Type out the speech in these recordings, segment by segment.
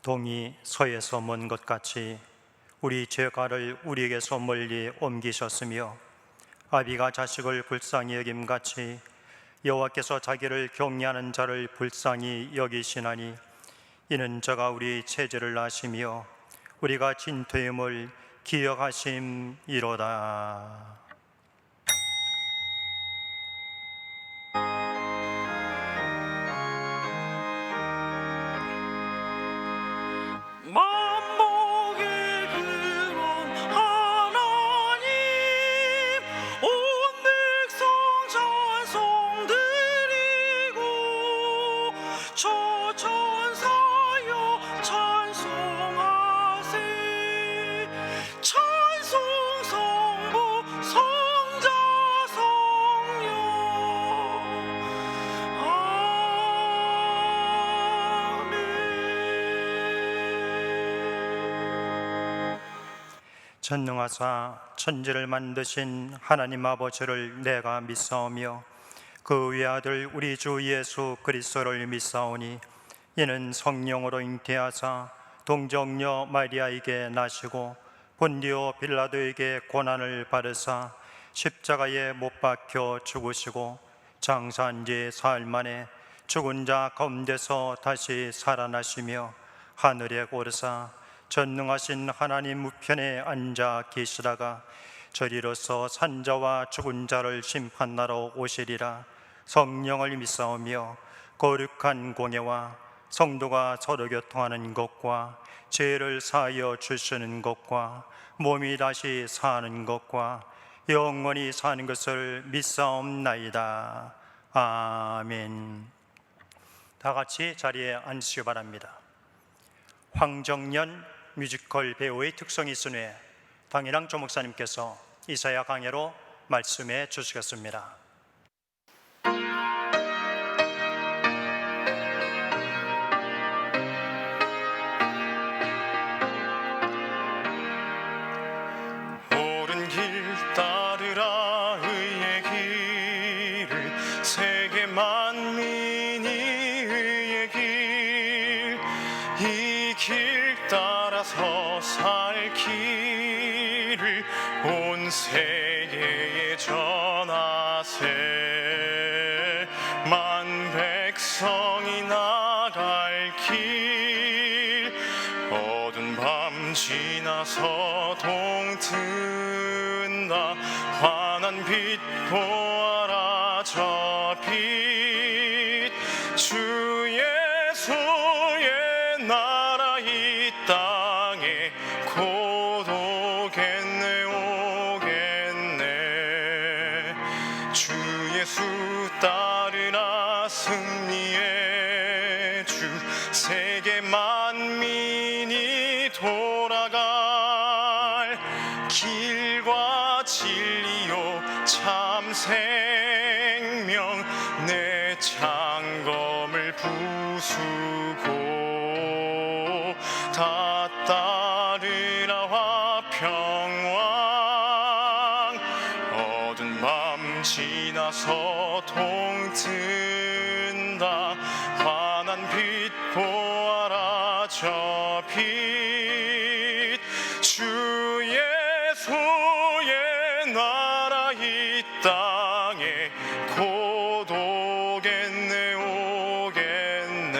동이 서에서 먼 것 같이 우리 죄가를 우리에게서 멀리 옮기셨으며 아비가 자식을 불쌍히 여김같이 여호와께서 자기를 경외하는 자를 불쌍히 여기시나니 이는 저가 우리 체질을 아시며 우리가 진퇴임을 기억하심이로다. 만복의 근원 하나님, 온 백성 찬송 드리고 저 천사여 찬송하세. 찬송 성부 성자 성령 전능하사 천지를 만드신 하나님 아버지를 내가 믿사오며 그 외아들 우리 주 예수 그리스도를 믿사오니 이는 성령으로 잉태하사 동정녀 마리아에게 나시고 본디오 빌라도에게 고난을 받으사 십자가에 못 박혀 죽으시고 장사한 지 사흘 만에 죽은 자 가운데서 다시 살아나시며 하늘에 오르사 전능하신 하나님 우편에 앉아 계시다가 저리로서 산자와 죽은 자를 심판하러 오시리라. 성령을 믿사오며 거룩한 공예와 성도가 서로 교통하는 것과 죄를 사하여 주시는 것과 몸이 다시 사는 것과 영원히 사는 것을 믿사옵나이다. 아멘. 다 같이 자리에 앉으시기 바랍니다. 황정연 뮤지컬 배우의 특성이 있으니 당일랑 조 목사님께서 이사야 강해로 말씀해 주시겠습니다. 옳은 길 따르라 의의 길을, 세계 만민이 의의 길, 이 길 따라서 살 길을 온 세계에 전하세. 만 백성이 나갈 길, 어두운 밤 지나서 동튼다. 환한 빛 보아라 저 빛, 주 예수의 나라 이 땅에 곧 오겠네 오겠네. 주 예수 따르라 승리의 주, 세계 만민이 돌아갈 길과 진리요 참 생명, 내 창검을 부수고 다 따르라 화평왕. 어두운 밤 지나서 동튼다. 환한 빛 보아라 저 빛, 주 예수의 나라 이 땅에 곧 오겠네 오겠네.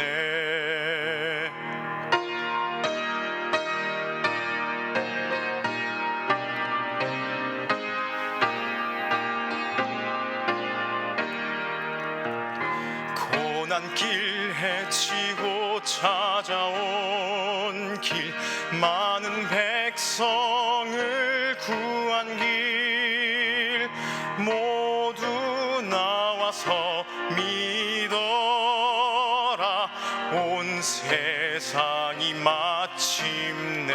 고난길 헤치고 찾아온 길, 많은 백성을 구한 길, 모두 나와서 믿어라. 온 세상이 마침내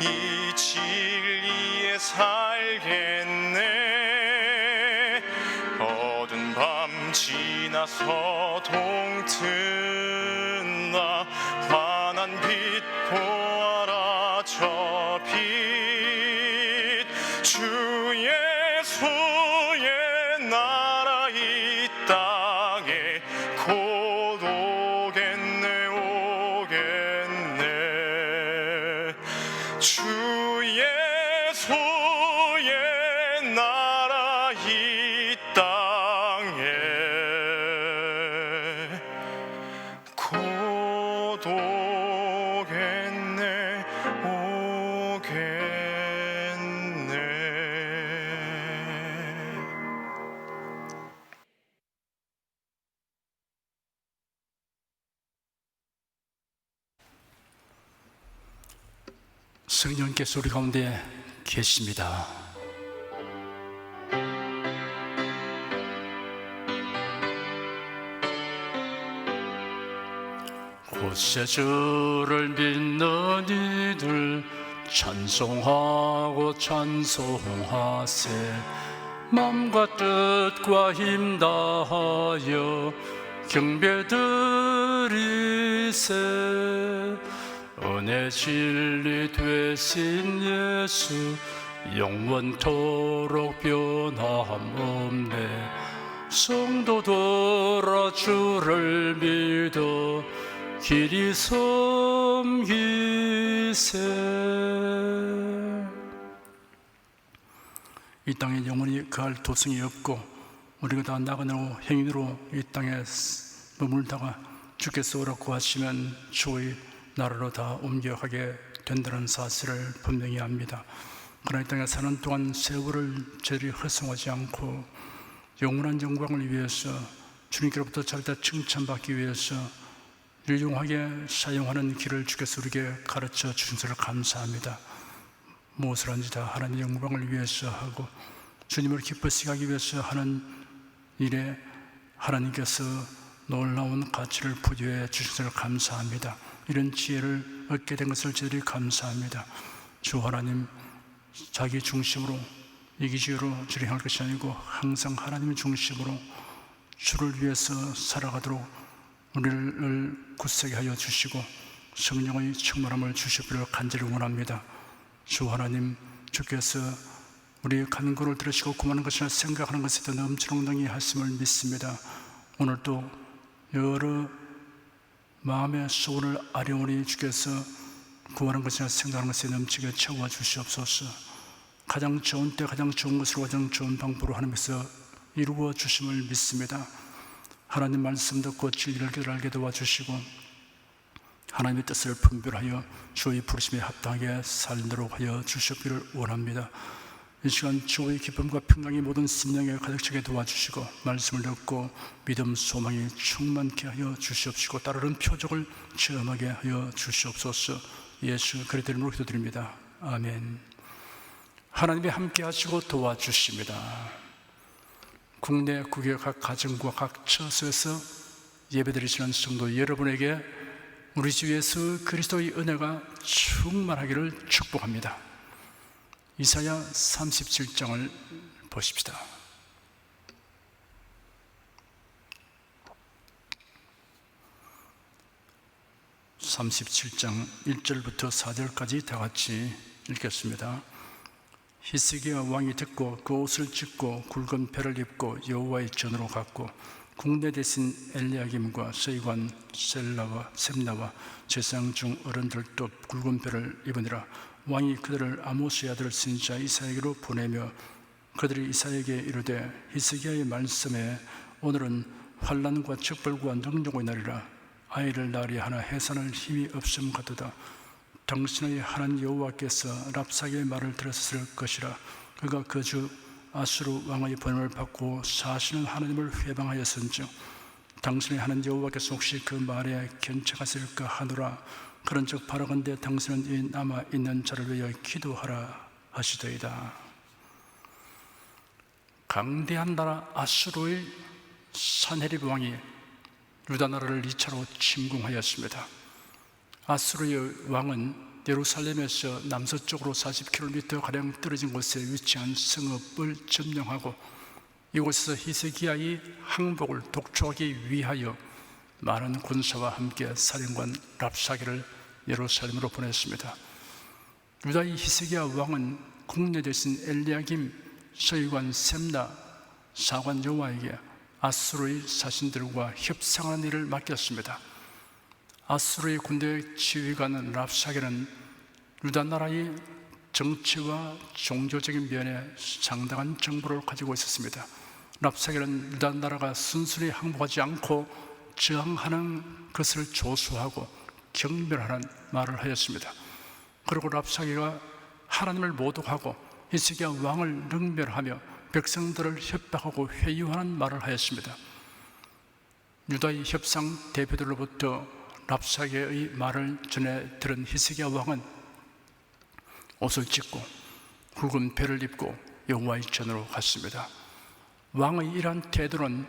이 진리에 살겠네. 어두운 밤 지나서 동튼다. 환한 빛 보아라 저 빛, 주 예수의 나라 이 땅에 곧 오겠네 곧 오겠네 오겠네. 성령께서 우리 가운데 계십니다. 곧새 주를 믿는 이들 찬송하고 찬송하세. 마음과 뜻과 힘 다하여 경배드리세. 은혜 진리 되신 예수 영원토록 변함없네. 성도들아 주를 믿어 길이 섬기세. 이 땅에 영원히 거할 도성이 없고 우리가 다 나그네로 행인으로 이 땅에 머물다가 주께서 오라고 하시면 주의 나라로 다 옮겨가게 된다는 사실을 분명히 압니다. 그러나 이 땅에 사는 동안 세월을 저리 허송하지 않고 영원한 영광을 위해서 주님께로부터 절대 칭찬받기 위해서 유용하게 사용하는 길을 주께서 우리에게 가르쳐 주신 것을 감사합니다. 무엇을 한지 다 하나님의 영광을 위해서 하고 주님을 기쁘시게 하기 위해서 하는 일에 하나님께서 놀라운 가치를 부여해 주신 것을 감사합니다. 이런 지혜를 얻게 된 것을 저희들이 감사합니다. 주 하나님, 자기 중심으로 이기주의로 주를 향할 것이 아니고 항상 하나님 중심으로 주를 위해서 살아가도록 우리를 굳세게 하여 주시고 성령의 충만함을 주시기를 간절히 원합니다. 주 하나님, 주께서 우리의 간구를 들으시고 구하는 것이나 생각하는 것에 더 넘치는 하심을 믿습니다. 오늘도 여러 마음의 소원을 아뢰오니 주께서 구하는 것이나 생각하는 것에 넘치게 채워 주시옵소서. 가장 좋은 때 가장 좋은 것으로 가장 좋은 방법으로 하나님께서 이루어 주심을 믿습니다. 하나님 말씀 듣고 진리를 알게 도와주시고 하나님의 뜻을 분별하여 주의 부르심에 합당하게 살도록 하여 주시기를 원합니다. 이 시간 주의 기쁨과 평강이 모든 심령에 가득 차게 도와주시고 말씀을 듣고 믿음 소망이 충만케 하여 주시옵시고 따르는 표적을 체험하게 하여 주시옵소서. 예수 그리스도의 이름으로 기도드립니다. 아멘. 하나님이 함께 하시고 도와주십니다. 국내 국외 각 가정과 각 처소에서 예배드리시는 성도 여러분에게 우리 주 예수 그리스도의 은혜가 충만하기를 축복합니다. 이사야 37장을 보십시다. (37장) 1절부터 4절까지 다 같이 읽겠습니다. 히스기야 왕이 듣고 그 옷을 찢고 굵은 배를 입고 여호와의 전으로 갔고 국내 대신 엘리야김과 서기관 셈나와 제사장 중 어른들도 굵은 배를 입으니라. 왕이 그들을 아모스의 아들 선지자 이사야에게로 보내며 그들이 이사야에게 이르되 히스기야의 말씀에 오늘은 환난과 척벌과 능력의 날이라. 아이를 낳으리 하나 해산할 힘이 없음 같도다. 당신의 하나님 여호와께서 랍사게의 말을 들었을 것이라. 그가 그 주 아수르 왕의 번호를 받고 사시는 하나님을 회방하였은즉 당신의 하나님 여호와께서 혹시 그 말에 견책하실까 하노라. 그런즉 바라건대 당신은 이 남아있는 자를 위하여 기도하라 하시더이다. 강대한 나라 아수르의 산헤립 왕이 유다 나라를 2차로 침공하였습니다. 아수르의 왕은 예루살렘에서 남서쪽으로 40km가량 떨어진 곳에 위치한 성읍을 점령하고 이곳에서 히스기야의 항복을 독촉하기 위하여 많은 군사와 함께 사령관 랍사게를 예루살렘으로 보냈습니다. 유다의 히스기야 왕은 국내 대신 엘리야김, 서기관 셈나, 사관 여호와에게 아수르의 사신들과 협상하는 일을 맡겼습니다. 아수르의 군대 지휘관은 랍사게는 유다 나라의 정치와 종교적인 면에 상당한 정보를 가지고 있었습니다. 랍사게는 유다 나라가 순순히 항복하지 않고 저항하는 것을 조소하고 경멸하는 말을 하였습니다. 그리고 랍사게가 하나님을 모독하고 히스기야 왕을 능멸하며 백성들을 협박하고 회유하는 말을 하였습니다. 유다의 협상 대표들로부터 랍사게의 말을 전해 들은 히스기야 왕은 옷을 찢고 굵은 배를 입고 여호와의 전으로 갔습니다. 왕의 이러한 태도는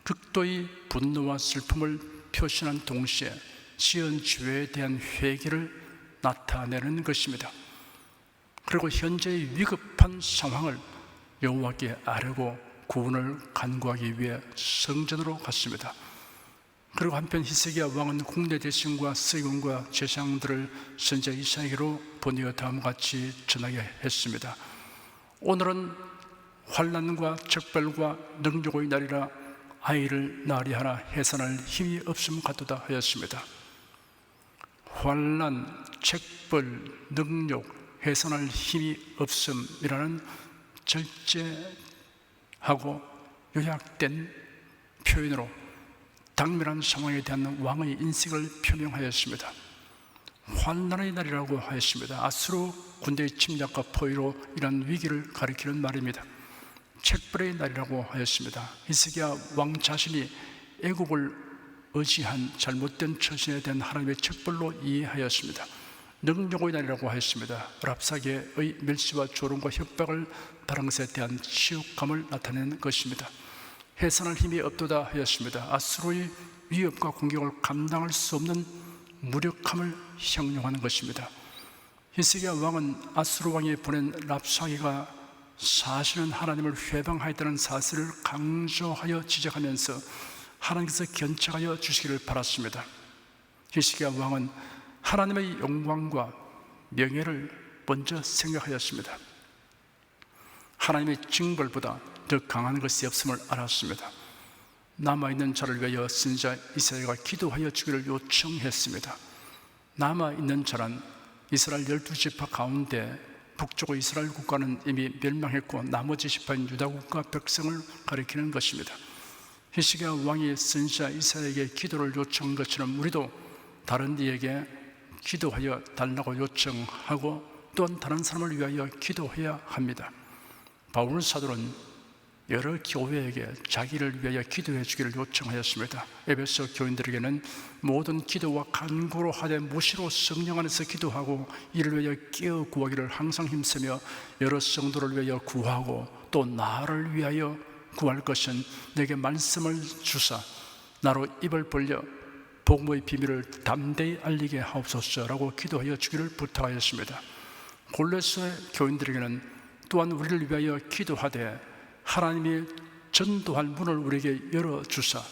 극도의 분노와 슬픔을 표시하는 동시에 지은 죄에 대한 회개를 나타내는 것입니다. 그리고 현재의 위급한 상황을 여호와께 아뢰고 구원을 간구하기 위해 성전으로 갔습니다. 그리고 한편 히스기야 왕은 국내 대신과 서기관과 제사장들을 선지자 이사야에게로 보내어 다음과 같이 전하게 했습니다. 오늘은 환난과 적발과 능력의 날이라 아이를 낳으리 하나 해산할 힘이 없음 같도다 하였습니다. 환난, 책벌, 능력, 해산할 힘이 없음이라는 절제하고 요약된 표현으로 당면한 상황에 대한 왕의 인식을 표명하였습니다. 환난의 날이라고 하였습니다. 아수르 군대의 침략과 포위로 이런 위기를 가리키는 말입니다. 책벌의 날이라고 하였습니다. 히스기야 왕 자신이 애국을 의지한 잘못된 처신에 대한 하나님의 책벌로 이해하였습니다. 능력의 날이라고 하였습니다. 랍사게의 멸시와 조롱과 협박을 당한 것에 대한 치욕감을 나타내는 것입니다. 해산할 힘이 없도다 하였습니다. 아수르의 위협과 공격을 감당할 수 없는 무력함을 형용하는 것입니다. 히스기야 왕은 아수르 왕이 보낸 랍사게가 사실은 하나님을 회방하였다는 사실을 강조하여 지적하면서 하나님께서 견책하여 주시기를 바랐습니다. 히스기야 왕은 하나님의 영광과 명예를 먼저 생각하였습니다. 하나님의 징벌보다 더 강한 것이 없음을 알았습니다. 남아있는 자를 위하여 선지자 이사야가 기도하여 주기를 요청했습니다. 남아있는 자란 이스라엘 12지파 가운데 북쪽의 이스라엘 국가는 이미 멸망했고 나머지 지파인 유다 국가 백성을 가리키는 것입니다. 히스기야 왕이 선지자 이사야에게 기도를 요청한 것처럼 우리도 다른 이에게 기도하여 달라고 요청하고 또한 다른 사람을 위하여 기도해야 합니다. 바울 사도는 여러 교회에게 자기를 위하여 기도해 주기를 요청하였습니다. 에베소 교인들에게는 모든 기도와 간구로 하되 무시로 성령 안에서 기도하고 이를 위하여 깨어 구하기를 항상 힘쓰며 여러 성도를 위하여 구하고 또 나를 위하여 구할 것은 내게 말씀을 주사 나로 입을 벌려 복음의 비밀을 담대히 알리게 하옵소서라고 기도하여 주기를 부탁하였습니다. 골로새 교인들에게는 또한 우리를 위하여 기도하되 하나님이 전도할 문을 우리에게 열어주사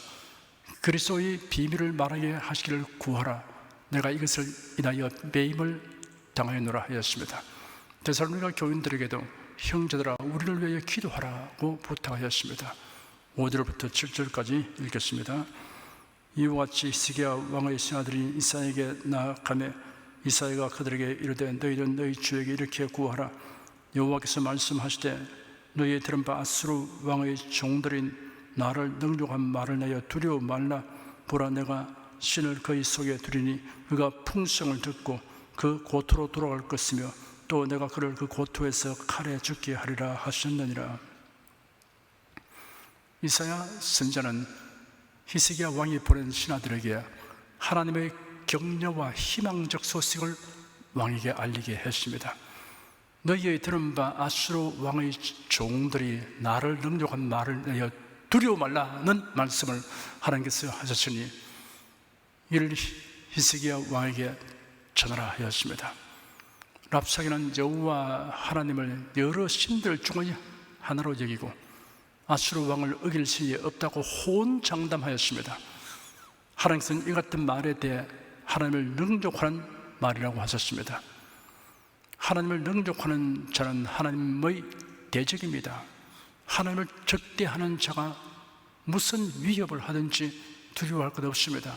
그리스도의 비밀을 말하게 하시기를 구하라. 내가 이것을 인하여 매임을 당하였노라 하였습니다. 데살로니가 교인들에게도 형제들아 우리를 위하여 기도하라고 부탁하였습니다. 5절부터 7절까지 읽겠습니다. 이와 같이 히스기야 왕의 신하들이 이사야에게 나아가매 이사야가 그들에게 이르되 너희는 너희 주에게 이렇게 구하라. 여호와께서 말씀하시되 너희의 들은 바 아수르 왕의 종들인 나를 능욕한 말을 내어 두려워 말라. 보라 내가 신을 그의 속에 두리니 그가 풍성을 듣고 그 고토로 돌아갈 것이며 또 내가 그를 그 고토에서 칼에 죽게 하리라 하셨느니라. 이사야 선지자는 히스기야 왕이 보낸 신하들에게 하나님의 격려와 희망적 소식을 왕에게 알리게 했습니다. 너희의 들은 바 아수르 왕의 종들이 나를 능욕한 말을 내어 두려워 말라는 말씀을 하나님께서 하셨으니 이를 히스기야 왕에게 전하라 하였습니다. 랍사게는 여호와 하나님을 여러 신들 중의 하나로 여기고 아수르 왕을 어길 신이 없다고 호언장담하였습니다. 하나님께서는 이 같은 말에 대해 하나님을 능욕하는 말이라고 하셨습니다. 하나님을 능욕하는 자는 하나님의 대적입니다. 하나님을 적대하는 자가 무슨 위협을 하든지 두려워할 것 없습니다.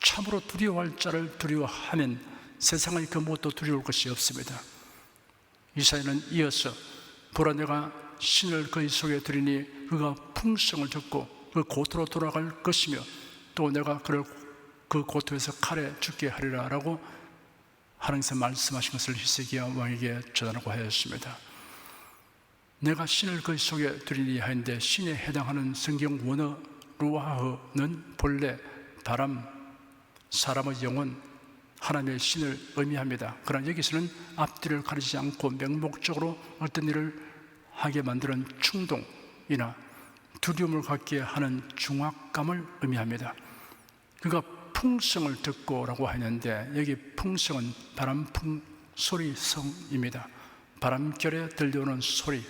참으로 두려워할 자를 두려워하면 세상의 그 무엇도 두려울 것이 없습니다. 이사야는 이어서 보라 내가 신을 그의 속에 들이니 그가 풍성을 듣고 그 고토로 돌아갈 것이며 또 내가 그를 그 고토에서 칼에 죽게 하리라 라고 하나님께서 말씀하신 것을 히스기야 왕에게 전하라고 하였습니다. 내가 신을 그의 속에 들이니 하였는데 신에 해당하는 성경 원어 루아흐는 본래 바람, 사람의 영혼, 하나님의 신을 의미합니다. 그러나 여기서는 앞뒤를 가리지 않고 맹목적으로 어떤 일을 하게 만드는 충동이나 두려움을 갖게 하는 중압감을 의미합니다. 그가 풍성을 듣고라고 하는데 여기 풍성은 바람풍 소리성입니다. 바람결에 들려오는 소리,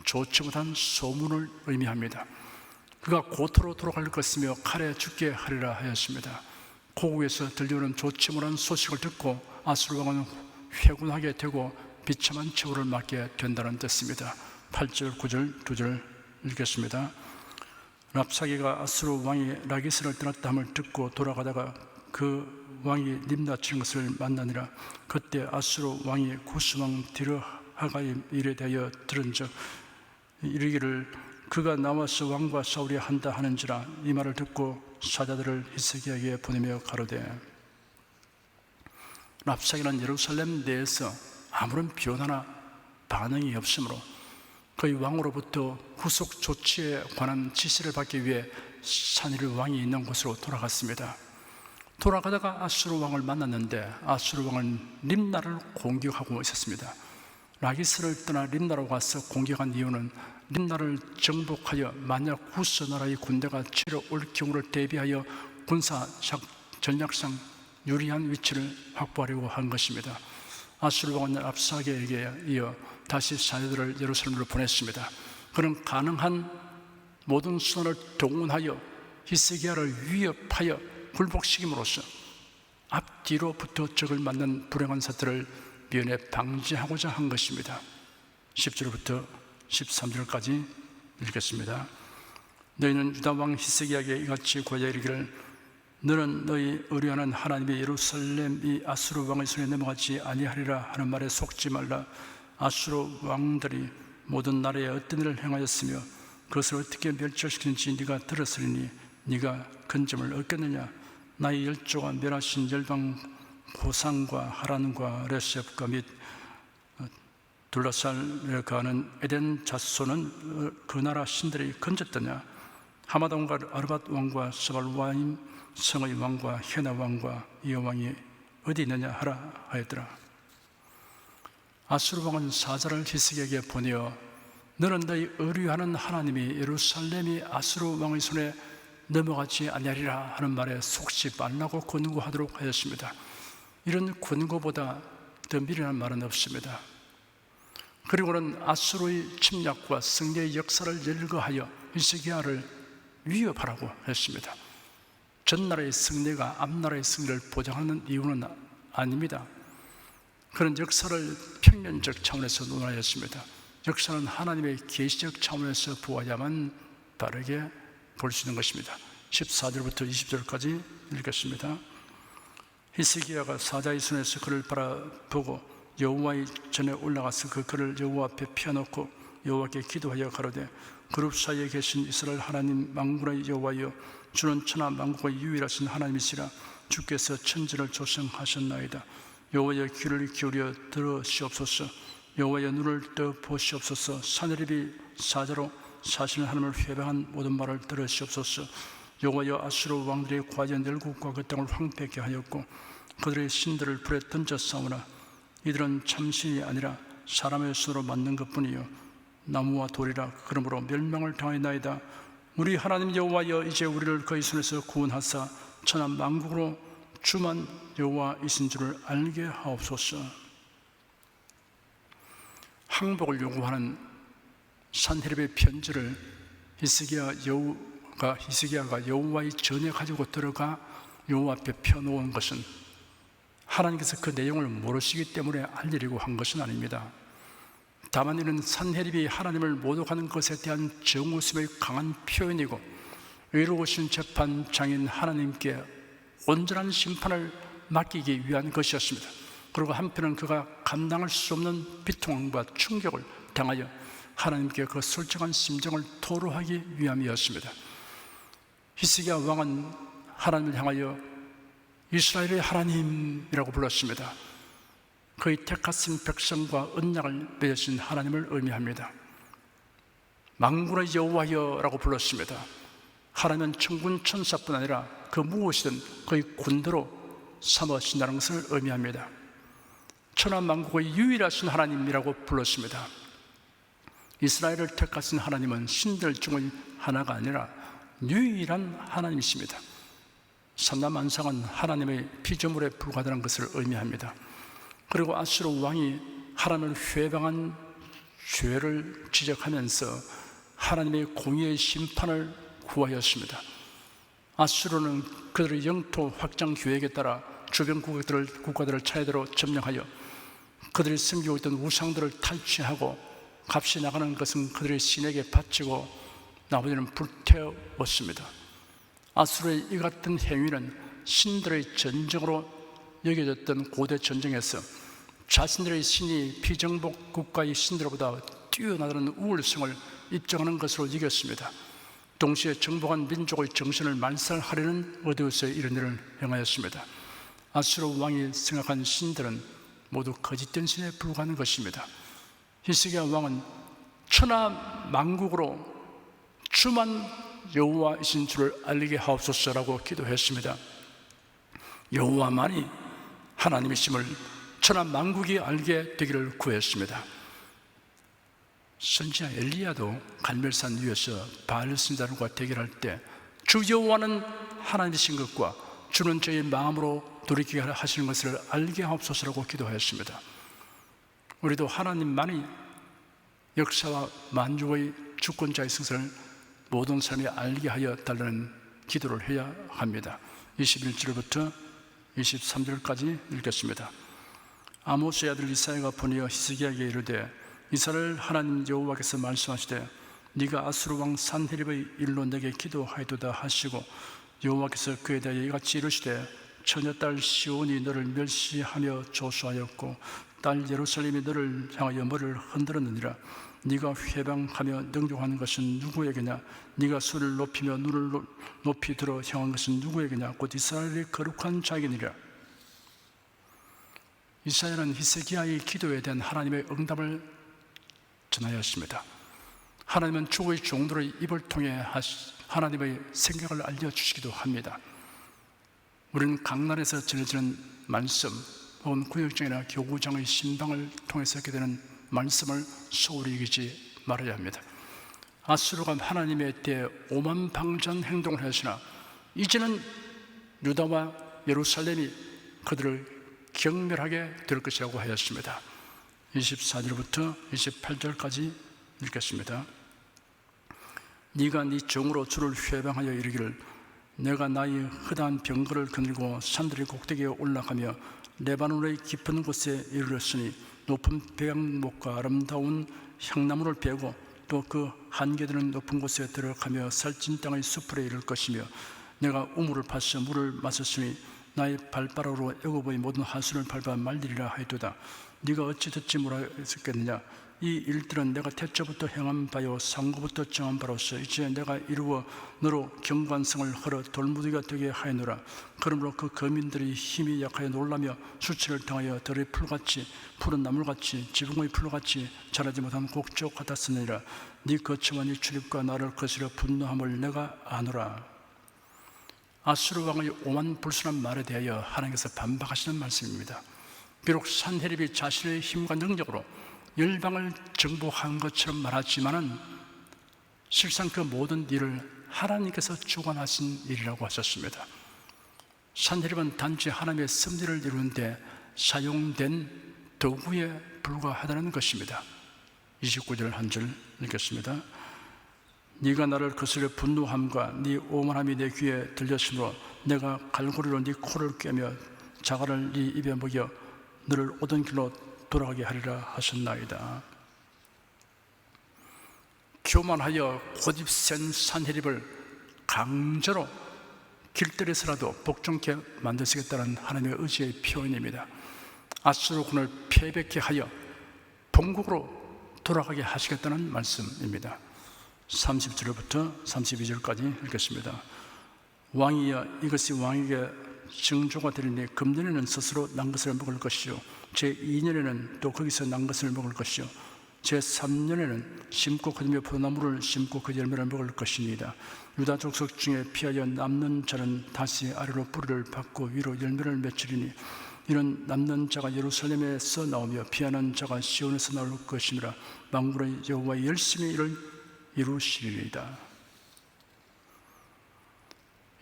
좋지 못한 소문을 의미합니다. 그가 고토로 돌아갈 것이며 칼에 죽게 하리라 하였습니다. 고국에서 들려오는 좋지 못한 소식을 듣고 아수르 왕은 회군하게 되고 비참한 처우를 맞게 된다는 뜻입니다. 8절, 9절, 2절 읽겠습니다. 랍사게가 아수르 왕이 라기스를 떠났다 함을 듣고 돌아가다가 그 왕이 림나 치는 것을 만나니라. 그때 아수르 왕이 구스왕 디르하가의 일에 대하여 들은즉 이르기를 그가 나와서 왕과 싸우려 한다 하는지라. 이 말을 듣고 사자들을 히스기야에게 보내며 가로되 랍사게는 예루살렘 내에서 아무런 변화나 반응이 없으므로 그의 왕으로부터 후속 조치에 관한 지시를 받기 위해 산헤립 왕이 있는 곳으로 돌아갔습니다. 돌아가다가 아수르 왕을 만났는데 아수르 왕은 림나를 공격하고 있었습니다. 라기스를 떠나 림나로 가서 공격한 이유는 림나를 정복하여 만약 후스 나라의 군대가 치러 올 경우를 대비하여 군사 전략상 유리한 위치를 확보하려고 한 것입니다. 아수르 왕은 랍사게에게 이어 다시 사자들을 예루살렘으로 보냈습니다. 그는 가능한 모든 수단을 동원하여 히스기야를 위협하여 굴복시킴으로써 앞뒤로부터 적을 맞는 불행한 사태를 미연에 방지하고자 한 것입니다. 10절부터 13절까지 읽겠습니다. 너희는 유다 왕 히스기야에게 이같이 고하여 이르기를 너는 너희 의뢰하는 하나님의 예루살렘이 아수르 왕의 손에 넘어가지 아니하리라 하는 말에 속지 말라. 아수르 왕들이 모든 나라에 어떤 일을 행하였으며 그것을 어떻게 멸절시키는지 네가 들었으리니 네가 근점을 얻겠느냐. 나의 열조가 멸하신 열방 고산과 하란과 레셉과 및 둘러싸여 가는 에덴 자손은 그 나라 신들이 건졌더냐. 하마돈과 아르밧 왕과 스발와임 성의 왕과 헤나 왕과 이어 왕이 어디 있느냐 하라 하였더라. 아수르 왕은 사자를 히스기야에게 보내어 너는 너희 의뢰하는 하나님이 예루살렘이 아수르 왕의 손에 넘어가지 아니하리라 하는 말에 속지 말라고 권고하도록 하였습니다. 이런 권고보다 더 미련한 말은 없습니다. 그리고는 아수르의 침략과 승리의 역사를 열거하여 히스기야를 위협하라고 했습니다. 전나라의 승리가 앞나라의 승리를 보장하는 이유는 아닙니다. 그런 역사를 평면적 차원에서 논하였습니다. 역사는 하나님의 계시적 차원에서 보아야만 바르게 볼 수 있는 것입니다. 14절부터 20절까지 읽겠습니다. 히스기야가 사자의 손에서 그를 바라보고 여호와의 전에 올라가서 그 그를 여호와 앞에 펴놓고 여호와께 기도하여 가로되 그룹 사이에 계신 이스라엘 하나님 만군의 여호와여 주는 천하 만국의 유일하신 하나님이시라. 주께서 천지를 조성하셨나이다. 여호와여 귀를 기울여 들으시옵소서. 여호와여 눈을 떠 보시옵소서. 산헤립이 사자로 사실 하나님을 회방한 모든 말을 들으시옵소서. 여호와여 아수르 왕들이 과연 열국과 그 땅을 황폐케 하였고 그들의 신들을 불에 던져 싸우나 이들은 참신이 아니라 사람의 손으로 만든 것뿐이요 나무와 돌이라. 그러므로 멸망을 당하였나이다. 우리 하나님 여호와여 이제 우리를 그의 손에서 구원하사 천하 만국으로 주만 여호와이신 줄을 알게 하옵소서. 항복을 요구하는 산헤립의 편지를 히스기야가 여호와의 전에 가지고 들어가 여호와 앞에 펴놓은 것은 하나님께서 그 내용을 모르시기 때문에 알리려고 한 것은 아닙니다. 다만 이는 산헤립이 하나님을 모독하는 것에 대한 정오심의 강한 표현이고 의로우신 재판장인 하나님께 온전한 심판을 맡기기 위한 것이었습니다. 그리고 한편은 그가 감당할 수 없는 비통함과 충격을 당하여 하나님께 그 솔직한 심정을 토로하기 위함이었습니다. 히스기야 왕은 하나님을 향하여 이스라엘의 하나님이라고 불렀습니다. 그의 택하신 백성과 언약을 맺으신 하나님을 의미합니다. 만군의 여호와여라고 불렀습니다. 하나님은 천군 천사뿐 아니라 그 무엇이든 그의 군대로 삼으신다는 것을 의미합니다. 천하 만국의 유일하신 하나님이라고 불렀습니다. 이스라엘을 택하신 하나님은 신들 중의 하나가 아니라 유일한 하나님이십니다. 삼라만상은 하나님의 피조물에 불과하다는 것을 의미합니다. 그리고 아수르 왕이 하나님을 회방한 죄를 지적하면서 하나님의 공의의 심판을 구하였습니다. 아수르는 그들의 영토 확장 계획에 따라 주변 국가들을 차례대로 점령하여 그들이 섬기고 있던 우상들을 탈취하고 값이 나가는 것은 그들의 신에게 바치고 나머지는 불태웠습니다. 아수르의 이 같은 행위는 신들의 전쟁으로 여겨졌던 고대 전쟁에서 자신들의 신이 비정복 국가의 신들보다 뛰어나다는 우월성을 입증하는 것으로 이겼습니다. 동시에 정복한 민족의 정신을 말살하려는 의도에서 이런 일을 행하였습니다. 아수르 왕이 생각한 신들은 모두 거짓된 신에 불과한 것입니다. 히스기야 왕은 천하 만국으로 주만 여호와이신 줄을 알리게 하옵소서라고 기도했습니다. 여호와만이 하나님이심을 천하 만국이 알게 되기를 구했습니다. 선지자 엘리야도 갈멜산 위에서 바알 선지자들과 대결할 때 주 여호와는 하나님이신 것과 주는 저의 마음으로 돌이키게 하시는 것을 알게 하옵소서라고 기도하였습니다. 우리도 하나님만이 역사와 만주의 주권자의 승선을 모든 사람이 알게 하여 달라는 기도를 해야 합니다. 21절부터 23절까지 읽겠습니다. 아모스의 아들 이사야가 보내어 히스기야에게 이르되 이스라엘 하나님 여호와께서 말씀하시되 네가 아수르 왕 산헤립의 일로 내게 기도하여도다 하시고 여호와께서 그에 대하여 이같이 이르시되 처녀딸 시온이 너를 멸시하며 조소하였고 딸 예루살렘이 너를 향하여 머리를 흔들었느니라. 네가 회방하며 능욕하는 것은 누구에게냐? 네가 소리를 높이며 눈을 높이 들어 향한 것은 누구에게냐? 곧 이스라엘의 거룩한 자에게니라. 이사야는 히스기야의 기도에 대한 하나님의 응답을 전하였습니다. 하나님은 주의 종들의 입을 통해 하나님의 생각을 알려주시기도 합니다. 우리는 강단에서 전해지는 말씀 혹은 구역장이나 교구장의 신방을 통해서 하게 되는 말씀을 소홀히 여기지 말아야 합니다. 아수르가 하나님에 대해 오만방전 행동을 하시나 이제는 유다와 예루살렘이 그들을 경멸하게 될 것이라고 하였습니다. 24절부터 28절까지 읽겠습니다. 네가 네 종으로 주를 회방하여 이르기를 내가 나의 허다한 병거를 거닐고 산들의 꼭대기에 올라가며 레바논의 깊은 곳에 이르렀으니 높은 배양목과 아름다운 향나무를 베고 또 그 한계되는 높은 곳에 들어가며 살찐 땅의 수풀에 이를 것이며 내가 우물을 파서 물을 마셨으니 나의 발바닥으로 애굽의 모든 하수를 밟아 말리리라 하였도다. 네가 어찌 듣지 못하였겠느냐? 이 일들은 내가 태초부터 행한 바요 상고부터 정한 바로서 이제 내가 이루어 너로 경관성을 헐어 돌무더기가 되게 하였노라. 그러므로 그 거민들이 힘이 약하여 놀라며 수치를 당하여 들의 풀같이 푸른 나물같이 지붕의 풀같이 자라지 못한 곡조 같았으니라. 네 거처와 네 출입과 나를 거스려 분노함을 내가 아노라. 아수르 왕의 오만 불순한 말에 대하여 하나님께서 반박하시는 말씀입니다. 비록 산헤립이 자신의 힘과 능력으로 열방을 정복한 것처럼 말하지만은 실상 그 모든 일을 하나님께서 주관하신 일이라고 하셨습니다. 산헤립은 단지 하나님의 섭리를 이루는데 사용된 도구에 불과하다는 것입니다. 29절 한 절 읽겠습니다. 네가 나를 거스려 분노함과 네 오만함이 내 귀에 들렸으므로 내가 갈고리로 네 코를 꿰며 자갈을 네 입에 먹여 너를 오던 길로 돌아가게 하리라 하셨나이다. 교만하여 고집센 산헤립을 강제로 길들여서라도 복종케 만드시겠다는 하나님의 의지의 표현입니다. 아수르군을 패배케 하여 본국으로 돌아가게 하시겠다는 말씀입니다. 30절부터 32절까지 읽겠습니다. 왕이여, 이것이 왕에게 징조가 되리니 금년에는 스스로 난 것을 먹을 것이요 제2년에는 또 거기서 난 것을 먹을 것이요 제3년에는 심고 거두며 포도나무를 심고 그 열매를 먹을 것이니이다. 유다 족속 중에 피하여 남는 자는 다시 아래로 뿌리를 받고 위로 열매를 맺으리니 이는 남는 자가 예루살렘에서 나오며 피하는 자가 시온에서 나올 것이니라. 만군의 여호와의 열심히 이를 이루시리이다.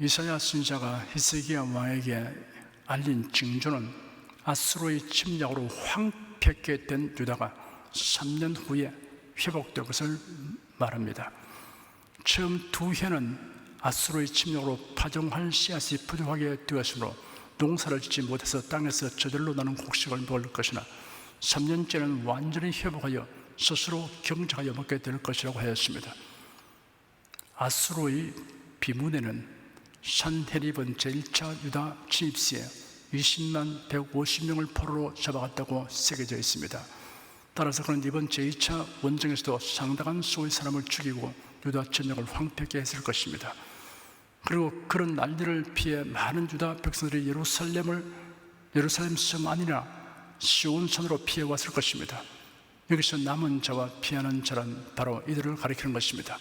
이사야 선지자가 히스기야 왕에게 알린 징조는 아수르의 침략으로 황폐케 된 유다가 3년 후에 회복될 것을 말합니다. 처음 두 해는 아수르의 침략으로 파종할 씨앗이 부족하게 되었으므로 농사를 짓지 못해서 땅에서 저절로 나는 곡식을 먹을 것이나 3년째는 완전히 회복하여 스스로 경작하여 먹게 될 것이라고 하였습니다. 아수르의 비문에는 산헤립은 제1차 유다 침입 시에 20만 150명을 포로로 잡아갔다고 새겨져 있습니다. 따라서 그는 이번 제2차 원정에서도 상당한 수의 사람을 죽이고 유다 전역을 황폐케 했을 것입니다. 그리고 그런 난리를 피해 많은 유다 백성들이 예루살렘 성 아니라 시온산으로 피해 왔을 것입니다. 여기서 남은 자와 피하는 자란 바로 이들을 가리키는 것입니다.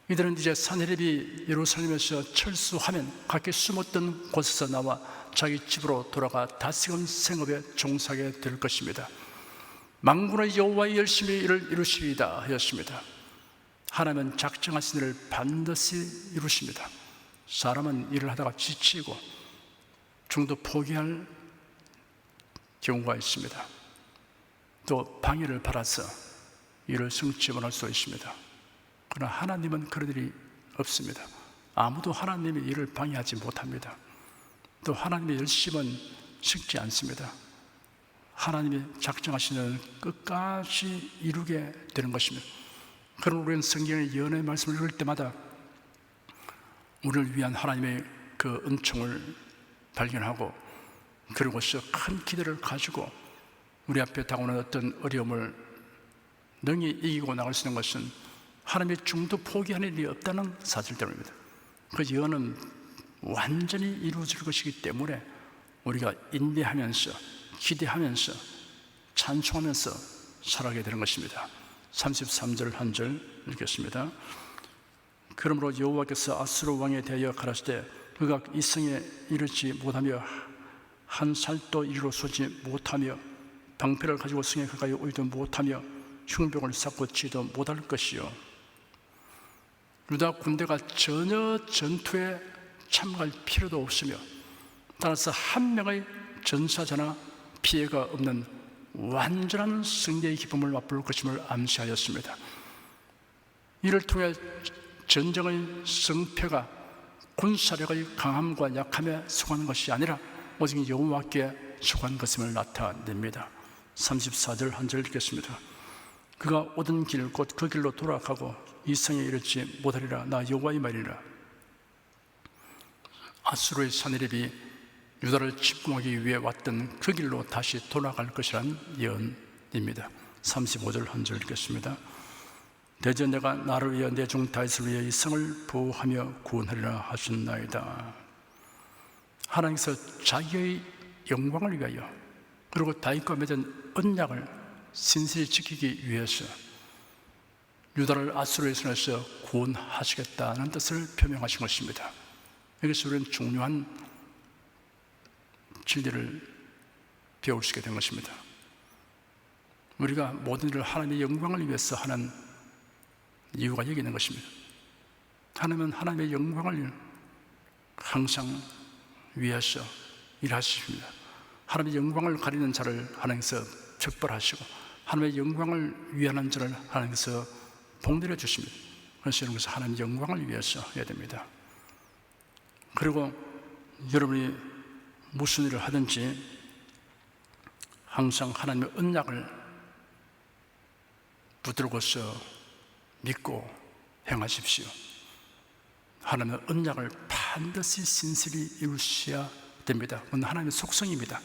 이들은 이제 산헤립이 예루살렘에서 철수하면 각기 숨었던 곳에서 나와 자기 집으로 돌아가 다시금 생업에 종사하게 될 것입니다. 만군의 여호와의 열심히 이를 이루시리이다 하였습니다. 하나님은 작정하신 일을 반드시 이루십니다. 사람은 일을 하다가 지치고 중도 포기할 경우가 있습니다. 또 방해를 받아서 일을 성취 못할 수 있습니다. 그러나 하나님은 그런 일이 없습니다. 아무도 하나님의 일을 방해하지 못합니다. 또 하나님의 열심은 식지 않습니다. 하나님이 작정하시는 끝까지 이루게 되는 것입니다. 그럼 우리는 성경의 예언의 말씀을 읽을 때마다 우리를 위한 하나님의 그 은총을 발견하고 그리고서 큰 기대를 가지고 우리 앞에 다가오는 어떤 어려움을 능히 이기고 나갈 수 있는 것은 하나님의 중도 포기하는 일이 없다는 사실 때문입니다. 그 예언은 완전히 이루어질 것이기 때문에 우리가 인내하면서 기대하면서 찬송하면서 살아가게 되는 것입니다. 33절 한 절 읽겠습니다. 그러므로 여호와께서 아수르 왕에 대하여 가라사대 그가 이 성에 이르지 못하며 한 살도 이리로 쏘지 못하며 방패를 가지고 성에 가까이 오지도 못하며 흉병을 쌓고 치지도 못할 것이요 유다 군대가 전혀 전투에 참가할 필요도 없으며 따라서 한 명의 전사자나 피해가 없는 완전한 승리의 기쁨을 맛볼 것임을 암시하였습니다. 이를 통해 전쟁의 승패가 군사력의 강함과 약함에 속하는 것이 아니라 오직 여호와께 속한 것임을 나타냅니다. 34절 한 절 읽겠습니다. 그가 오던 길 곧 그 길로 돌아가고 이 성에 이르지 못하리라. 나 여호와의 말이라. 아수르의 산헤립이 유다를 침공하기 위해 왔던 그 길로 다시 돌아갈 것이란 예언입니다. 35절 한 절 읽겠습니다. 대저 내가 나를 위하여 내 종 다윗을 위하여 이 성을 보호하며 구원하리라 하셨나이다. 하나님께서 자기의 영광을 위하여 그리고 다윗과 맺은 언약을 신실히 지키기 위해서 유다를 아수르의 손에서 구원하시겠다는 뜻을 표명하신 것입니다. 여기서 우리는 중요한 진리를 배울 수 있게 된 것입니다. 우리가 모든 일을 하나님의 영광을 위해서 하는 이유가 여기 있는 것입니다. 하나님은 하나님의 영광을 항상 위해서 일하십니다. 하나님의 영광을 가리는 자를 하나님께서 척벌하시고 하나님의 영광을 위하는 자를 하나님께서 복내려 주십니다. 그래서 여러분께서 하나님의 영광을 위해서 해야 됩니다. 그리고 여러분이 무슨 일을 하든지 항상 하나님의 언약을 붙들고서 믿고 행하십시오. 하나님의 언약을 반드시 신실히 이루셔야 됩니다. 그건 하나님의 속성입니다.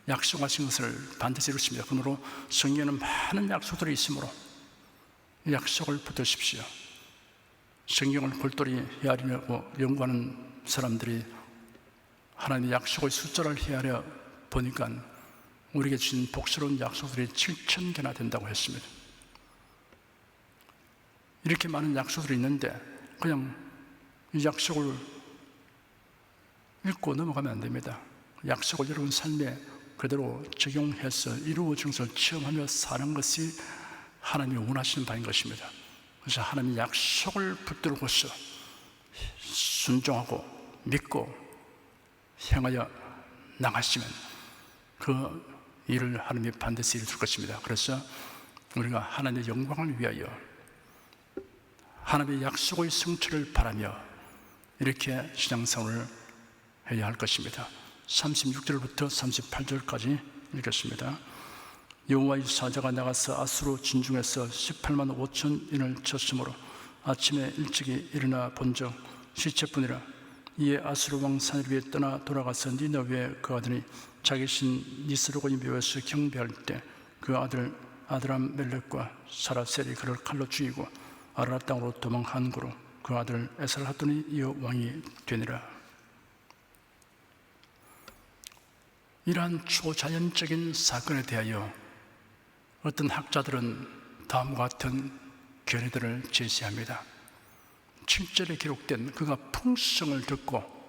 약속하신 것을 반드시 이루십니다. 그러므로 성경에는 많은 약속들이 있으므로 약속을 붙드십시오. 성경을 골똘히 헤아리고 연구하는 사람들이 하나님의 약속의 숫자를 헤아려 보니까 우리에게 주신 복스러운 약속들이 7,000개나 된다고 했습니다. 이렇게 많은 약속들이 있는데 그냥 이 약속을 읽고 넘어가면 안 됩니다. 약속을 여러분 삶에 그대로 적용해서 이루어진 것을 체험하며 사는 것이 하나님이 원하시는 바인 것입니다. 그래서 하나님의 약속을 붙들고서 순종하고 믿고 행하여 나가시면 그 일을 하나님이 반드시 이루실 것입니다. 그래서 우리가 하나님의 영광을 위하여 하나님의 약속의 성취를 바라며 이렇게 신앙생활을 해야 할 것입니다. 36절부터 38절까지 읽겠습니다. 여호와의 사자가 나가서 아수르 진중에서 18만 5천인을 쳤으므로 아침에 일찍이 일어나 본즉 시체뿐이라. 이에 아수르 왕 산헤립이 떠나 돌아가서 니느웨에 거하더니 자기 신 니스로고의 묘에서 경배할 때 그 아들 아드람멜렉과 사라셀이 그를 칼로 죽이고 아라라 땅으로 도망한 고로 그 아들 에살하돈이 이어 왕이 되니라. 이러한 초자연적인 사건에 대하여 어떤 학자들은 다음과 같은 견해들을 제시합니다. 7절에 기록된 그가 풍성을 듣고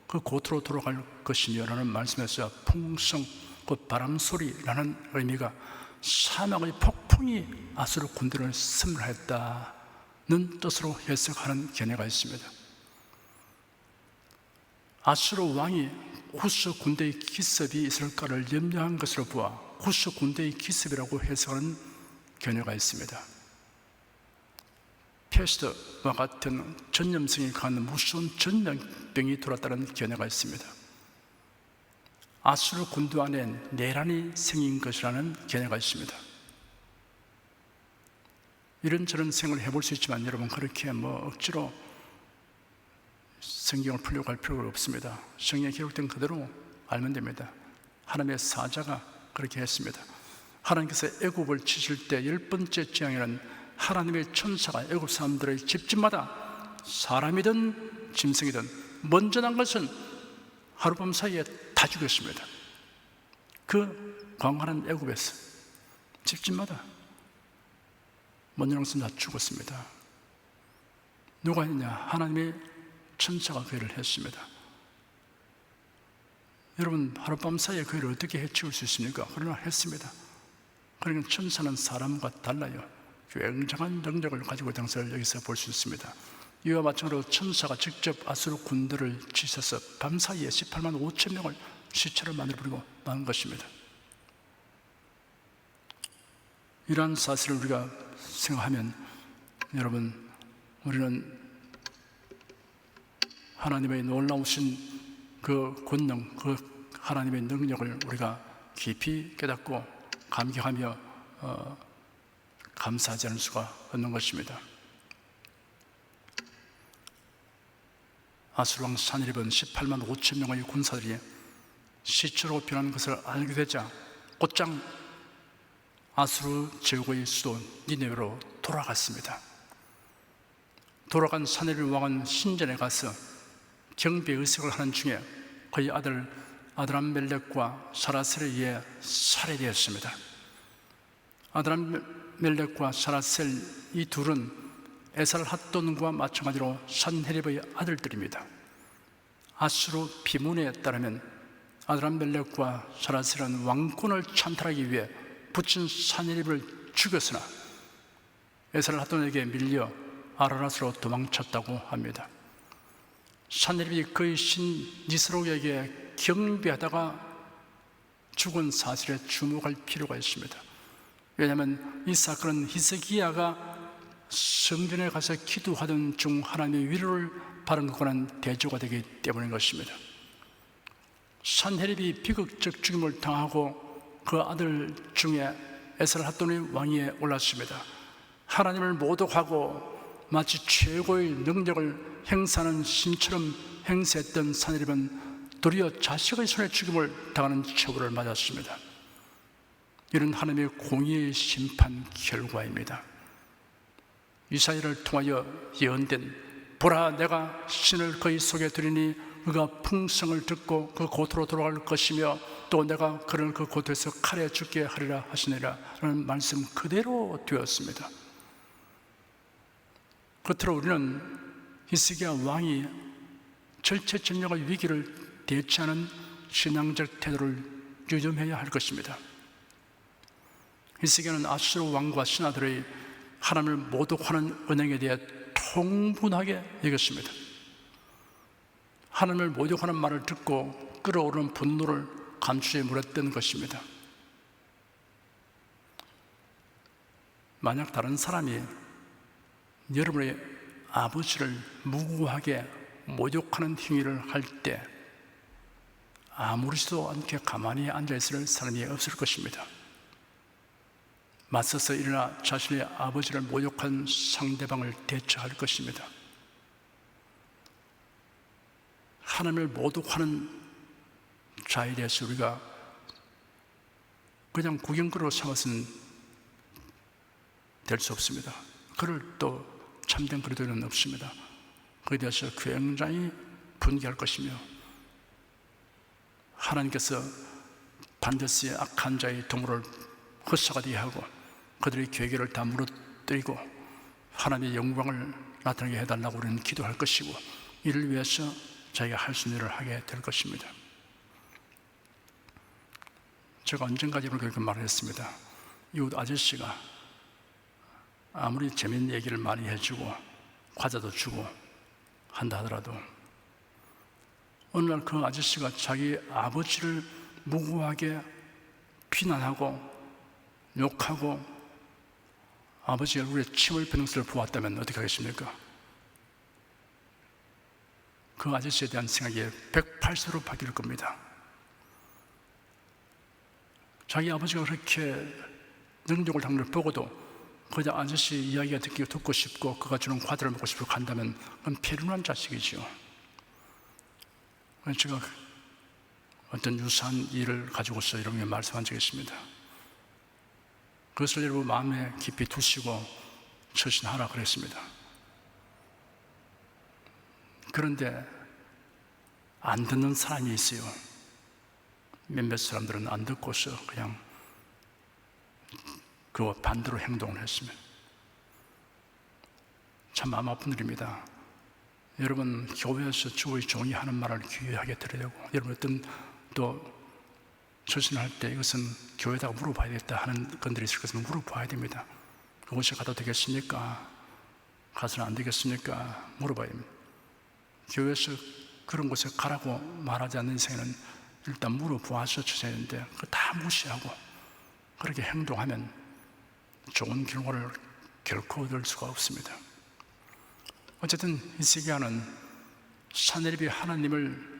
그 고토로 돌아갈 것이며 라는 말씀에서 풍성, 곧 바람소리라는 의미가 사막의 폭풍이 아수르 군대를 섬멸했다는 뜻으로 해석하는 견해가 있습니다. 아수르 왕이 후스 군대의 기습이 있을까를 염려한 것으로 보아 후스 군대의 기습이라고 해석하는 견해가 있습니다. 패스트와 같은 전염성이 강한 무서운 전염병이 돌았다는 견해가 있습니다. 아수르 군대 안에 내란이 생긴 것이라는 견해가 있습니다. 이런저런 생각을 해볼 수 있지만 여러분 그렇게 억지로 성경을 풀려고 할 필요가 없습니다. 성경에 기록된 그대로 알면 됩니다. 하나님의 사자가 그렇게 했습니다. 하나님께서 애굽을 치실 때 10번째 재앙에는 하나님의 천사가 애굽 사람들의 집집마다 사람이든 짐승이든 먼저 난 것은 하룻밤 사이에 다 죽였습니다. 그 광활한 애굽에서 집집마다 먼저 난 것은 다 죽었습니다. 누가 했냐? 하나님의 천사가 그 일을 했습니다. 여러분 하룻밤 사이에 그 일을 어떻게 해치울 수 있습니까? 그러나 했습니다. 그러니까 천사는 사람과 달라요. 굉장한 능력을 가지고 있다는 것을 여기서 볼 수 있습니다. 이와 마찬가지로 천사가 직접 아수르 군대를 치셔서 밤사이에 18만 5천 명을 시체를 만들어버리고 만 것입니다. 이러한 사실을 우리가 생각하면 여러분 우리는 하나님의 놀라우신 그 권능, 그 하나님의 능력을 우리가 깊이 깨닫고 감격하며 감사하지 않을 수가 없는 것입니다. 아수르 왕 산헤립은 18만 5천 명의 군사들이 시체로 변한 것을 알게 되자 곧장 아수르 제국의 수도 니느웨로 돌아갔습니다. 돌아간 산헤립 왕은 신전에 가서 경배 의식을 하는 중에 그의 아들 아드람멜렉과 사라셀에 의해 살해되었습니다. 아드람멜렉과 사라셀 이 둘은 에살핫돈과 마찬가지로 산헤립의 아들들입니다. 아수르 비문에 따르면 아드람멜렉과 사라셀은 왕권을 찬탈하기 위해 붙인 산헤립을 죽였으나 에살핫돈에게 밀려 아라랏으로 도망쳤다고 합니다. 산헤립이 그의 신 니스로에게 경배하다가 죽은 사실에 주목할 필요가 있습니다. 왜냐하면 이 사건은 히스기야가 성전에 가서 기도하던 중 하나님의 위로를 받은 것과는 대조가 되기 때문인 것입니다. 산헤립이 비극적 죽임을 당하고 그 아들 중에 에살핫돈이 왕위에 올랐습니다. 하나님을 모독하고 마치 최고의 능력을 행사하는 신처럼 행세했던 산헤립은 도리어 자식의 손에 죽임을 당하는 처벌을 맞았습니다. 이런 하나님의 공의의 심판 결과입니다. 이사야를 통하여 예언된 보라 내가 신을 그의 속에 두리니 그가 풍성을 듣고 그 고토로 돌아갈 것이며 또 내가 그를 그 고토에서 칼에 죽게 하리라 하시니라 라는 말씀 그대로 되었습니다. 끝으로 우리는 히스기야 왕이 절체절명의 위기를 대처하는 신앙적 태도를 유념해야 할 것입니다. 히스기야는 아수르 왕과 신하들의 하나님을 모독하는 언행에 대해 통분하게 여겼습니다. 하나님을 모독하는 말을 듣고 끓어오르는 분노를 감추지 못했던 것입니다. 만약 다른 사람이 여러분의 아버지를 무고하게 모욕하는 행위를 할 때 아무렇지도 않게 가만히 앉아있을 사람이 없을 것입니다. 맞서서 일어나 자신의 아버지를 모욕한 상대방을 대처할 것입니다. 하나님을 모독하는 자에 대해서 우리가 그냥 구경거리로 삼아서는 될 수 없습니다. 그를 또 참된 그리스도인은 없습니다. 그에 대해서 굉장히 분개할 것이며 하나님께서 반드시 악한 자의 도모를 헛사가게 하고 그들의 계획을 다 무너뜨리고 하나님의 영광을 나타나게 해달라고 우리는 기도할 것이고 이를 위해서 자기가 할 수 있는 일을 하게 될 것입니다. 제가 언젠가지로 그렇게 말을 했습니다. 이웃 아저씨가 아무리 재밌는 얘기를 많이 해주고 과자도 주고 한다 하더라도 어느 날 그 아저씨가 자기 아버지를 무고하게 비난하고 욕하고 아버지 얼굴에 침을 뱉는 것을 보았다면 어떻게 하겠습니까? 그 아저씨에 대한 생각이 180도로 바뀔 겁니다. 자기 아버지가 그렇게 능력을 당한 걸 보고도 그 아저씨 이야기가 듣고 싶고 그가 주는 과자를 먹고 싶고 간다면 그건 배륜한 자식이죠. 제가 어떤 유사한 일을 가지고서 이런 게 말씀한 적이 있습니다. 그것을 여러분 마음에 깊이 두시고 처신하라 그랬습니다. 그런데 안 듣는 사람이 있어요. 몇몇 사람들은 안 듣고서 그냥 그와 반대로 행동을 했습니다. 참 마음 아픈 일입니다. 여러분 교회에서 주의 종이 하는 말을 귀하게 들으려고 여러분 어떤 또 처신할 때 이것은 교회에다가 물어봐야 되겠다 하는 건들이 있을 것은 물어봐야 됩니다. 그곳에 가도 되겠습니까? 가서는 안 되겠습니까? 물어봐야 됩니다. 교회에서 그런 곳에 가라고 말하지 않는 인생에는 일단 물어보아서 주셔야 되는데 그거 다 무시하고 그렇게 행동하면 좋은 결과를 결코 얻을 수가 없습니다. 어쨌든 히스기야는 사내립이 하나님을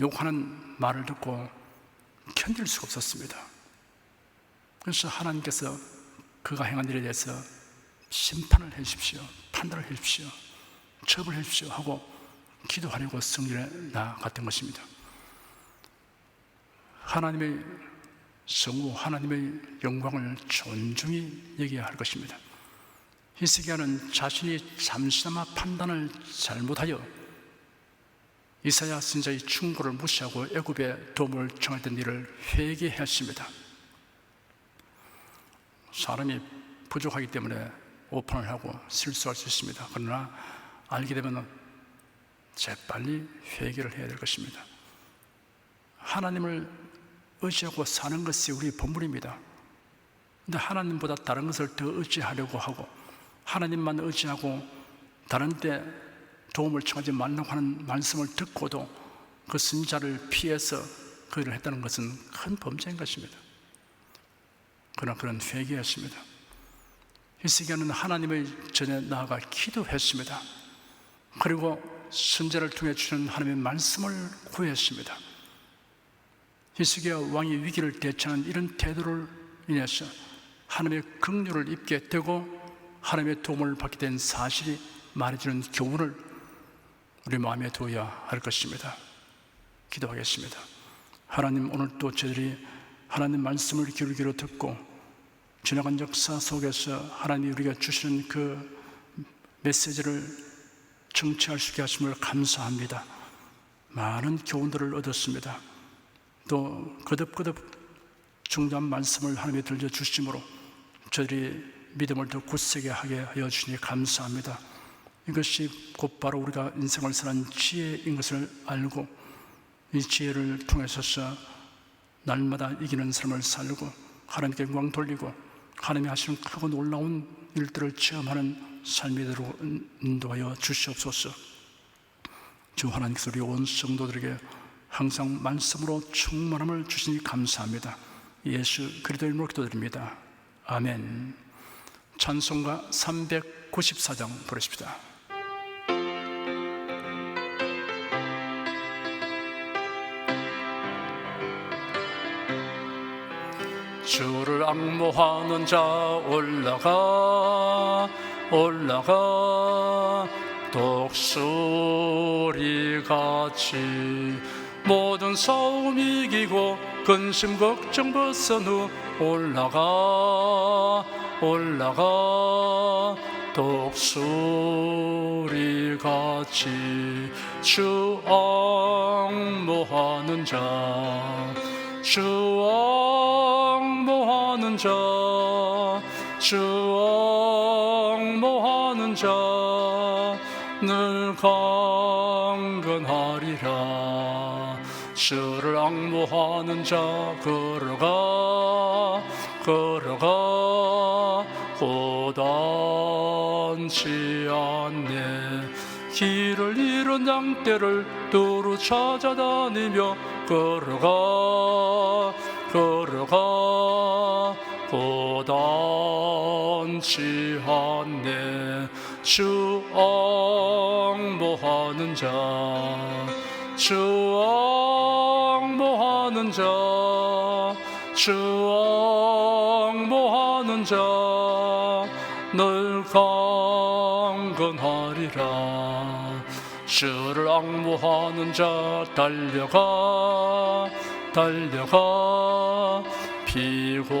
욕하는 말을 듣고 견딜 수가 없었습니다. 그래서 하나님께서 그가 행한 일에 대해서 심판을 해 주십시오, 판단을 해 주십시오, 처벌해 주십시오 하고 기도하려고 성전에 나갔던 것입니다. 하나님의 성우, 하나님의 영광을 존중히 여겨야 할 것입니다. 히스기야는 자신이 잠시나마 판단을 잘못하여 이사야 선지자의 충고를 무시하고 애굽에 도움을 청했던 일을 회개했습니다. 사람이 부족하기 때문에 오판을 하고 실수할 수 있습니다. 그러나 알게 되면 재빨리 회개를 해야 될 것입니다. 하나님을 의지하고 사는 것이 우리의 본분입니다. 그런데 하나님보다 다른 것을 더 의지하려고 하고 하나님만 의지하고 다른 데 도움을 청하지 말라고 하는 말씀을 듣고도 그 선지자를 피해서 그 일을 했다는 것은 큰 범죄인 것입니다. 그러나 그런 회개였습니다. 히스기야는 하나님의 전에 나아가 기도했습니다. 그리고 선지자를 통해 주시는 하나님의 말씀을 구했습니다. 히스기야 왕이 위기를 대처하는 이런 태도를 인해서 하나님의 긍휼을 입게 되고 하나님의 도움을 받게 된 사실이 말해주는 교훈을 우리 마음에 두어야 할 것입니다. 기도하겠습니다. 하나님, 오늘 또 저희들이 하나님 말씀을 귀로 듣고 지나간 역사 속에서 하나님이 우리가 주시는 그 메시지를 청취할 수 있게 하심을 감사합니다. 많은 교훈들을 얻었습니다. 또 거듭거듭 중요한 말씀을 하나님이 들려주심으로 저희들이 믿음을 더 굳세게 하게 하여 주시니 감사합니다. 이것이 곧바로 우리가 인생을 사는 지혜인 것을 알고 이 지혜를 통해서서 날마다 이기는 삶을 살고 하나님께 영광 돌리고 하나님이 하시는 크고 놀라운 일들을 체험하는 삶이대로 인도하여 주시옵소서. 주 하나님께서 우리 온 성도들에게 항상 말씀으로 충만함을 주시니 감사합니다. 예수 그리스도의 이름으로 기도드립니다. 아멘. 찬송가 394장 부르십시다. 주를 앙모하는 자 올라가 독수리같이 모든 싸움 이기고 근심 걱정 벗은 후 올라가 독수리같이 주 앙모하는 자 늘 강건하리라. 주를 앙모하는 자 걸어가 고단치 않네. 길을 잃은 양떼를 두루 찾아다니며 걸어가 고단치 않네. 주 앙모하는 자 늘 강건하리라. 주를 앙모하는 자 달려가 피곤치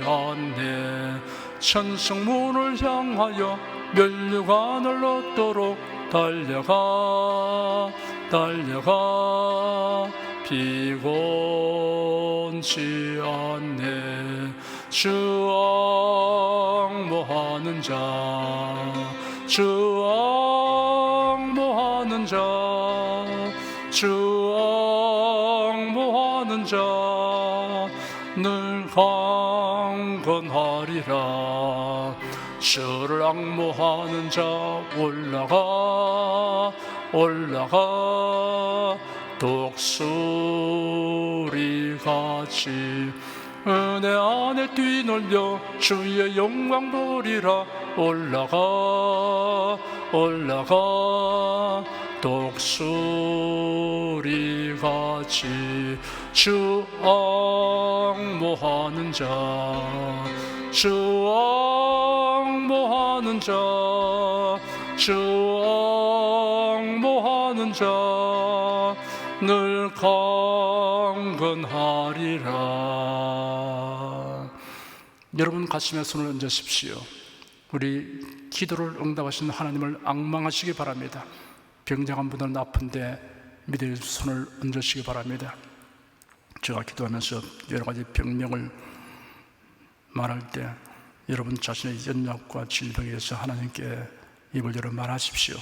않네. 천성문을 향하여 면류관을 얻도록 달려가 피곤치 않네. 주 앙모하는 자 늘 강건하리라. 주를 앙모하는 자 올라가 독수리같이 은혜 안에 뛰놀며 주의 영광 보리라. 올라가 독수리같이 주 앙모하는 자 늘 강건하리라. 여러분 가슴에 손을 얹으십시오. 우리 기도를 응답하시는 하나님을 앙망하시기 바랍니다. 병장한 분들은 아픈데 믿음의 손을 얹으시기 바랍니다. 제가 기도하면서 여러 가지 병명을 말할 때 여러분 자신의 연약과 질병에 대해서 하나님께 입을 열어 말하십시오.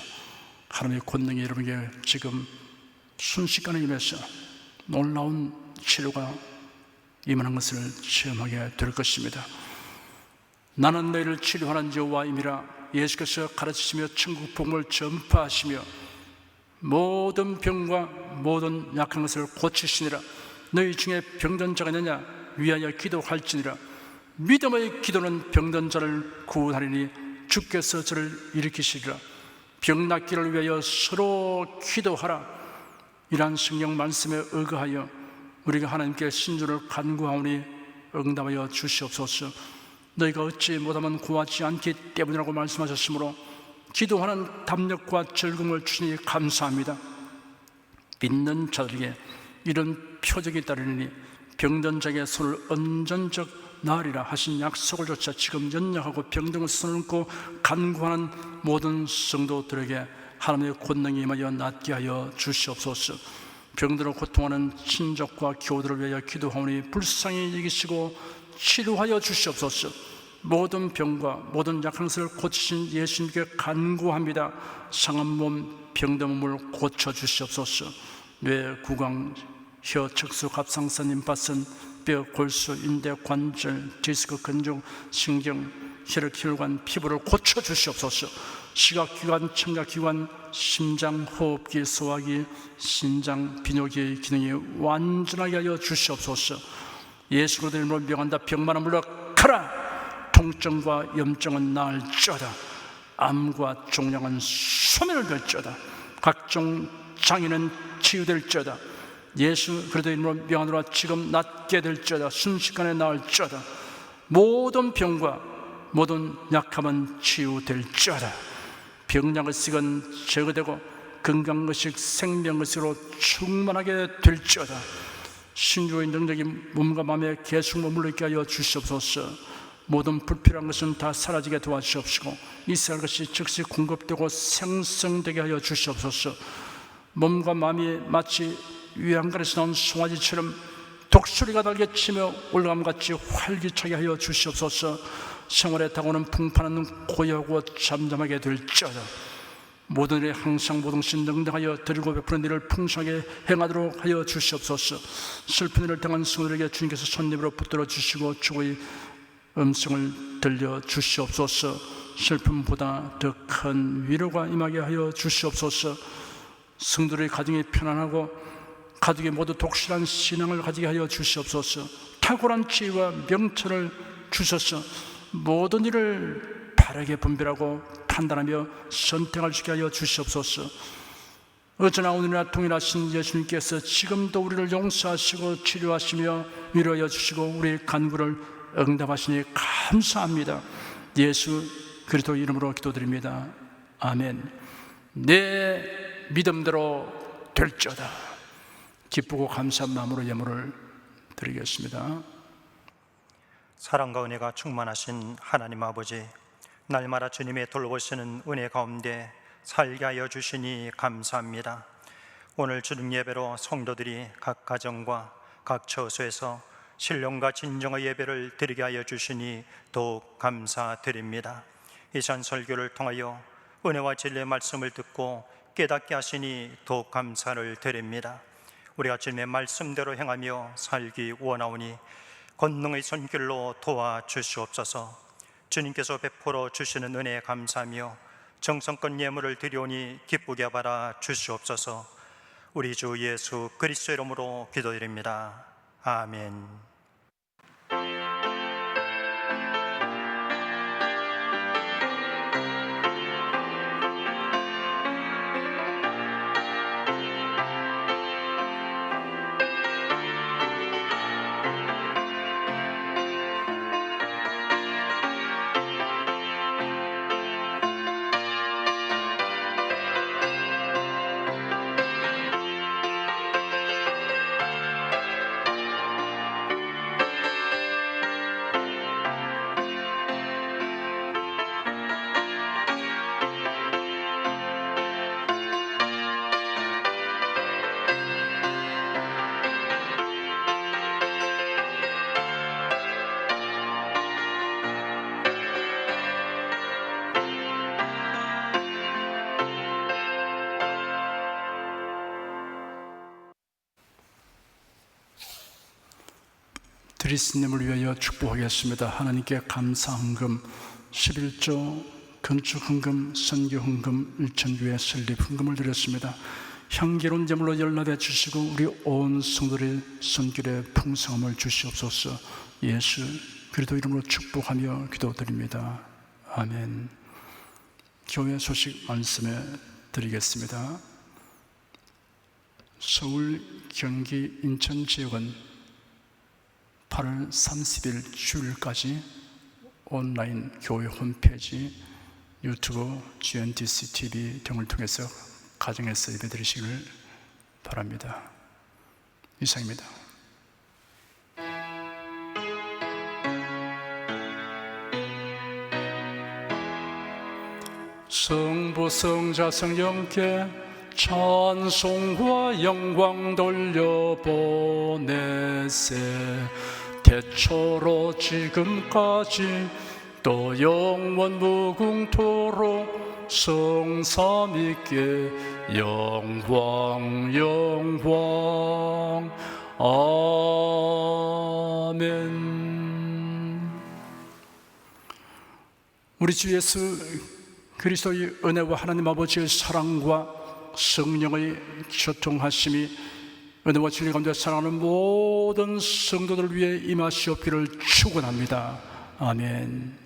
하나님의 권능이 여러분에게 지금 순식간에 임해서 놀라운 치료가 임하는 것을 체험하게 될 것입니다. 나는 너희를 치료하는 여호와임이라. 예수께서 가르치시며 천국 복음을 전파하시며 모든 병과 모든 약한 것을 고치시니라. 너희 중에 병든 자가 있느냐 위하여 기도할지니라. 믿음의 기도는 병든 자를 구원하리니 주께서 저를 일으키시리라. 병 낫기를 위하여 서로 기도하라. 이러한 성경 말씀에 의거하여 우리가 하나님께 신주를 간구하오니 응답하여 주시옵소서. 너희가 얻지 못하면 구하지 않기 때문이라고 말씀하셨으므로 기도하는 담력과 즐거움을 주시니 감사합니다. 믿는 자들에게 이런 표적이 따르니 병든 자에게 손을 얹은 적 나으리라 하신 약속을 조차 지금 연약하고 병든 손을 얹고 간구하는 모든 성도들에게 하나님의 권능이 임하여 낫게 하여 주시옵소서. 병들어 고통하는 친족과 교우들을 위하여 기도하오니 불쌍히 여기시고 치료하여 주시옵소서. 모든 병과 모든 약한 것을 고치신 예수님께 간구합니다. 상한 몸, 병든 몸을 고쳐 주시옵소서. 뇌, 구강, 혀, 척수, 갑상선, 임파선, 뼈, 골수, 인대, 관절, 디스크, 근육, 신경, 혈액, 혈관, 피부를 고쳐 주시옵소서. 시각기관, 청각기관, 심장, 호흡기, 소화기, 신장, 비뇨기의 기능이 완전하게 하여 주시옵소서. 예수 그리스도의 이름으로 명한다. 병만은 물러가라. 통증과 염증은 나을지어다. 암과 종양은 소멸될지어다. 각종 장애는 치유될지어다. 예수 그리스도의 이름으로 명하노라. 지금 낫게 될지어다. 순식간에 나을지어다. 모든 병과 모든 약함은 치유될지어다. 병약의식은 제거되고 건강의식, 생명의식으로 충만하게 될지어다. 신주의 능력이 몸과 마음에 계속 머물러 있게 하여 주시옵소서. 모든 불필요한 것은 다 사라지게 도와주시옵시고 있어야 할 것이 즉시 공급되고 생성되게 하여 주시옵소서. 몸과 마음이 마치 위안간에서 나온 송아지처럼 독수리가 날개치며 올라감같이 활기차게 하여 주시옵소서. 생활에 다가오는 풍파는 고요하고 잠잠하게 될지어다. 모든 일에 항상 모든 신 능당하여 드리고 베푸는 일을 풍성하게 행하도록 하여 주시옵소서. 슬픈 일을 당한 성도들에게 주님께서 손님으로 붙들어 주시고 주의 음성을 들려 주시옵소서. 슬픔보다 더 큰 위로가 임하게 하여 주시옵소서. 성도들의 가정이 편안하고 가족이 모두 독실한 신앙을 가지게 하여 주시옵소서. 탁월한 지혜와 명철을 주셔서 모든 일을 바르게 분별하고 판단하며 선택할 수 있게 하여 주시옵소서. 어제나 오늘이나 동일하신 예수님께서 지금도 우리를 용서하시고 치료하시며 위로하여 주시고 우리의 간구를 응답하시니 감사합니다. 예수 그리스도 이름으로 기도드립니다. 아멘. 내 믿음대로 될지어다. 기쁘고 감사한 마음으로 예물을 드리겠습니다. 사랑과 은혜가 충만하신 하나님 아버지, 날마다 주님의 돌보시는 은혜 가운데 살게 하여 주시니 감사합니다. 오늘 주님 예배로 성도들이 각 가정과 각 처소에서 신령과 진정의 예배를 드리게 하여 주시니 더욱 감사드립니다. 이 시간 설교를 통하여 은혜와 진리의 말씀을 듣고 깨닫게 하시니 더욱 감사를 드립니다. 우리가 주님의 말씀대로 행하며 살기 원하오니 권능의 손길로 도와주시옵소서. 주님께서 베풀어 주시는 은혜에 감사하며 정성껏 예물을 드리오니 기쁘게 바라 주시옵소서. 우리 주 예수 그리스도 이름으로 기도드립니다. 아멘. 드리스님을 위하여 축복하겠습니다. 하나님께 감사헌금 11조 건축헌금, 선교헌금, 일천교회 설립헌금을 드렸습니다. 향기로운 제물로 연락해 주시고 우리 온 성도들의 손길에 풍성함을 주시옵소서. 예수 그리스도 이름으로 축복하며 기도드립니다. 아멘. 교회 소식 말씀해 드리겠습니다. 서울, 경기, 인천 지역은 8월 30일 주일까지 온라인 교회 홈페이지, 유튜브, GNTC TV 등을 통해서 가정에서 예배 드리시길 바랍니다. 이상입니다. 성부 성자 성령께 찬송과 영광 돌려보내세. 태초로 지금까지 또 영원 무궁토록 성삼위께 영광 영광. 아멘. 우리 주 예수 그리스도의 은혜와 하나님 아버지의 사랑과 성령의 교통하심이 은혜와 진리 가운데 사랑하는 모든 성도들 위해 임하시옵기를 축원합니다. 아멘.